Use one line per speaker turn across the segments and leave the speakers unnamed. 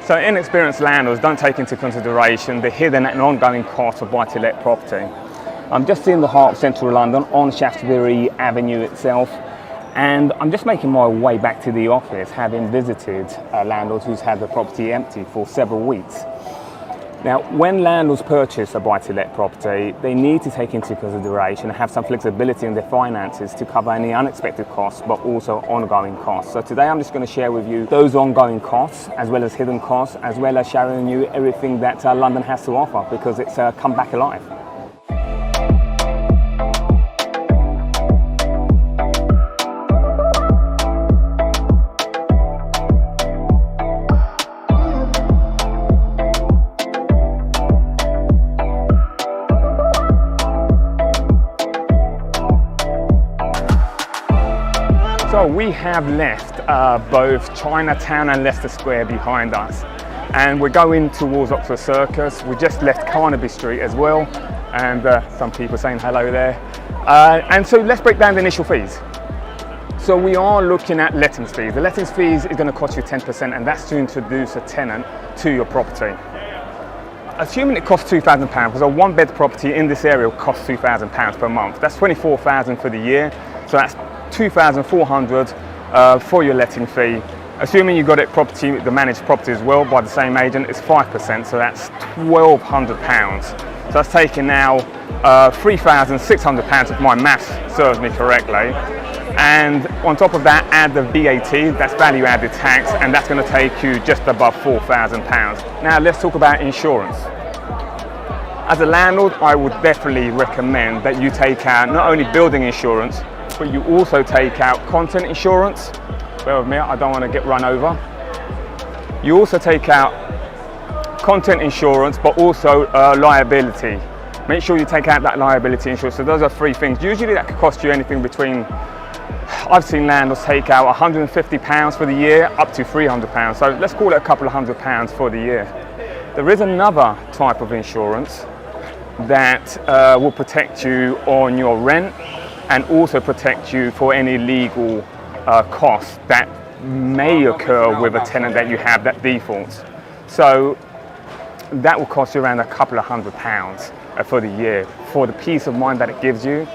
So inexperienced landlords don't take into consideration the hidden and ongoing costs of buy-to-let property. I'm just in the heart of central London on Shaftesbury Avenue itself, and I'm just making my way back to the office, having visited a landlord who's had the property empty for several weeks. Now, when landlords purchase a buy-to-let property, they need to take into consideration and have some flexibility in their finances to cover any unexpected costs, but also ongoing costs. So today I'm just going to share with you those ongoing costs, as well as hidden costs, as well as showing you everything that London has to offer, because it's come back alive. So we have left both Chinatown and Leicester Square behind us, and we're going towards Oxford Circus. We just left Carnaby Street as well, and some people saying hello there. And so let's break down the initial fees. So we are looking at lettings fees. The lettings fees is going to cost you 10%, and that's to introduce a tenant to your property. Assuming it costs £2,000, because a one-bed property in this area costs £2,000 per month. That's £24,000 for the year, so that's £2,400 for your letting fee. Assuming you got it the managed property as well by the same agent, it's 5%, so that's £1,200. So that's taking now £3,600 if my maths serves me correctly. And on top of that, add the VAT, that's value added tax, and that's going to take you just above £4,000. Now let's talk about insurance. As a landlord, I would definitely recommend that you take out not only building insurance, but you also take out content insurance. Bear with me, I don't want to get run over. You also take out content insurance, but also liability. Make sure you take out that liability insurance. So those are three things. Usually that could cost you anything between, I've seen landlords take out £150 for the year up to £300. So let's call it a couple of £100 for the year. There is another type of insurance that will protect you on your rent, and also protect you for any legal costs that may occur with a tenant that you have that defaults. So that will cost you around a couple of £100 for the year. For the peace of mind that it gives you,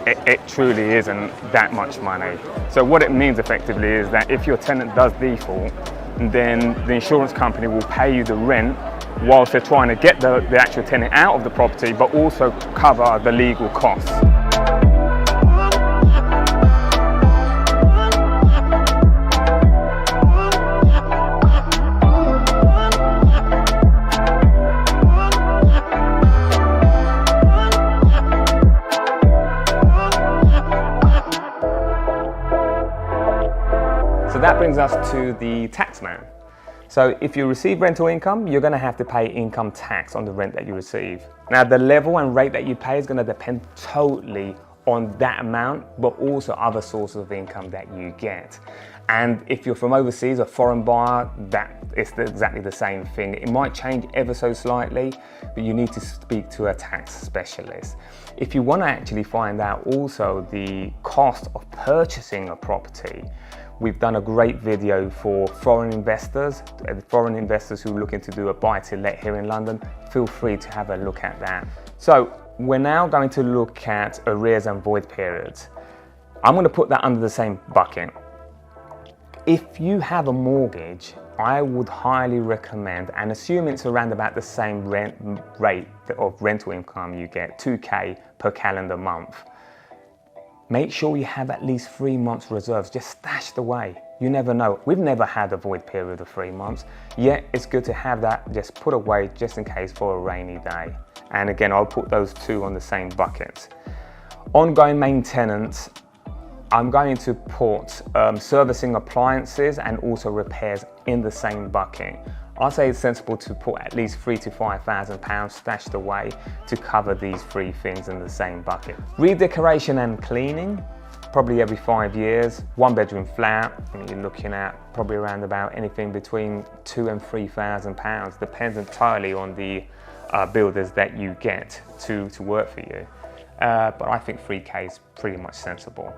it truly isn't that much money. So what it means effectively is that if your tenant does default, then the insurance company will pay you the rent whilst they're trying to get the actual tenant out of the property, but also cover the legal costs. So that brings us to the tax man. So if you receive rental income, you're going to have to pay income tax on the rent that you receive. Now the level and rate that you pay is going to depend totally on that amount, but also other sources of income that you get. And if you're from overseas, a foreign buyer, that is exactly the same thing. It might change ever so slightly, but you need to speak to a tax specialist. If you want to actually find out also the cost of purchasing a property, we've done a great video for foreign investors who are looking to do a buy-to-let here in London. Feel free to have a look at that. So we're now going to look at arrears and void periods. I'm going to put that under the same bucket. If you have a mortgage, I would highly recommend, and assume it's around about the same rate of rental income you get, 2K per calendar month. Make sure you have at least 3 months reserves just stashed away. You never know. We've never had a void period of 3 months, yet it's good to have that just put away just in case for a rainy day. And again, I'll put those two on the same bucket. Ongoing maintenance, I'm going to put servicing appliances and also repairs in the same bucket. I'd say it's sensible to put at least £3,000 to £5,000 stashed away to cover these three things in the same bucket. Redecoration and cleaning, probably every 5 years. 1 bedroom flat, you're looking at probably around about anything between £2,000 and £3,000. Depends entirely on the builders that you get to work for you. But I think 3K is pretty much sensible.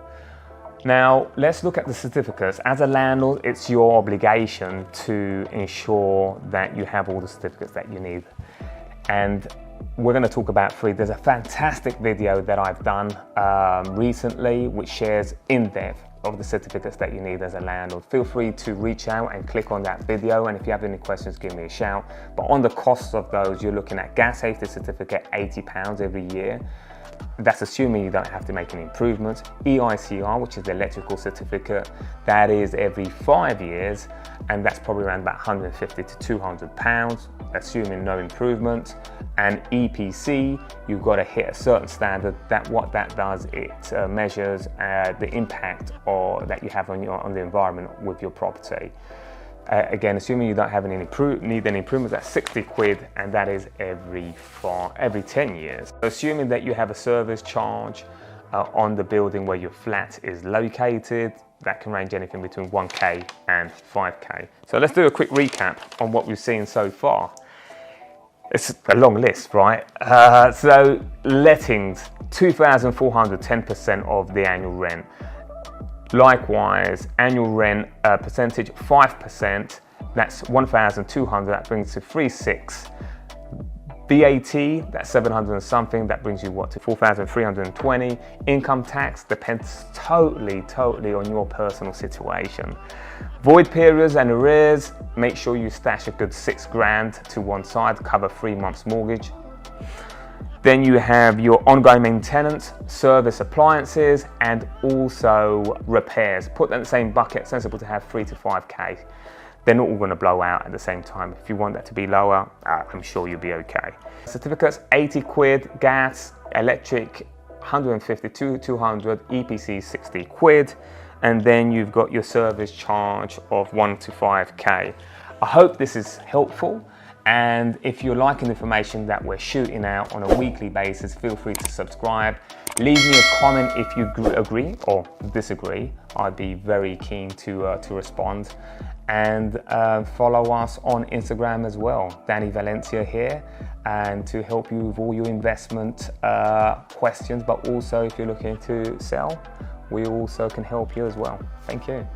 Now, let's look at the certificates. As a landlord, it's your obligation to ensure that you have all the certificates that you need. And we're going to talk about 3. There's a fantastic video that I've done recently which shares in depth of the certificates that you need as a landlord. Feel free to reach out and click on that video, and if you have any questions, give me a shout. But on the costs of those, you're looking at gas safety certificate, £80 every year. That's assuming you don't have to make any improvements. EICR, which is the electrical certificate, that is every 5 years, and that's probably around about £150 to £200, assuming no improvements. And EPC, you've got to hit a certain standard. What that does, it measures the impact that you have on the environment with your property. Again, assuming you don't have need any improvements, that's 60 quid, and that is every 10 years. Assuming that you have a service charge on the building where your flat is located, that can range anything between 1k and 5k. So let's do a quick recap on what we've seen so far. It's a long list, right? So lettings, 2,400, 10% of the annual rent. Likewise, annual rent percentage, 5%, that's 1,200, that brings to 3,600. VAT, that's 700 and something, that brings you what, to 4,320. Income tax depends totally on your personal situation. Void periods and arrears, make sure you stash a good 6 grand to one side, cover 3 months mortgage. Then you have your ongoing maintenance, service appliances, and also repairs. Put them in the same bucket, sensible to have 3 to 5k. They're not all going to blow out at the same time. If you want that to be lower, I'm sure you'll be okay. Certificates, 80 quid, gas, electric, 150 to 200, EPC 60 quid, and then you've got your service charge of 1 to 5k. I hope this is helpful. And if you're liking the information that we're shooting out on a weekly basis, feel free to subscribe. Leave me a comment if you agree or disagree. I'd be very keen to respond. And follow us on Instagram as well. Danny Valencia here, and to help you with all your investment questions, but also if you're looking to sell, we also can help you as well. Thank you.